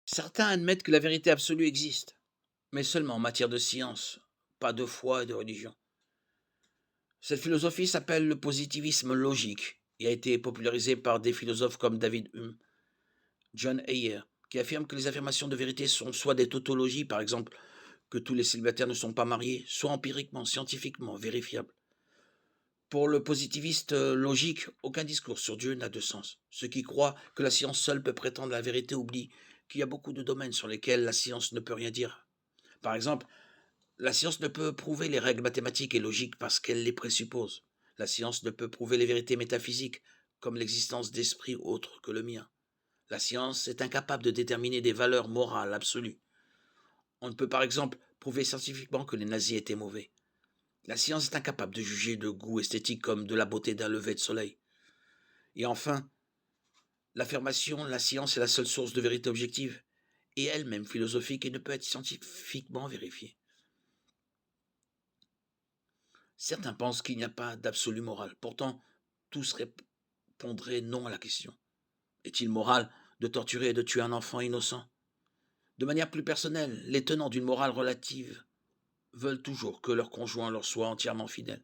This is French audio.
Certains admettent que la vérité absolue existe, mais seulement en matière de science, pas de foi et de religion. Cette philosophie s'appelle le positivisme logique et a été popularisée par des philosophes comme David Hume, John Heyer, qui affirment que les affirmations de vérité sont soit des tautologies, par exemple que tous les célibataires ne sont pas mariés, soit empiriquement, scientifiquement vérifiables. Pour le positiviste logique, aucun discours sur Dieu n'a de sens. Ceux qui croient que la science seule peut prétendre la vérité oublient qu'il y a beaucoup de domaines sur lesquels la science ne peut rien dire. Par exemple, la science ne peut prouver les règles mathématiques et logiques parce qu'elle les présuppose. La science ne peut prouver les vérités métaphysiques, comme l'existence d'esprits autres que le mien. La science est incapable de déterminer des valeurs morales absolues. On ne peut par exemple prouver scientifiquement que les nazis étaient mauvais. La science est incapable de juger de goût esthétique comme de la beauté d'un lever de soleil. Et enfin, l'affirmation la science est la seule source de vérité objective, et elle-même philosophique et ne peut être scientifiquement vérifiée. Certains pensent qu'il n'y a pas d'absolu moral. Pourtant, tous répondraient non à la question. Est-il moral de torturer et de tuer un enfant innocent? De manière plus personnelle, les tenants d'une morale relative veulent toujours que leur conjoint leur soit entièrement fidèle.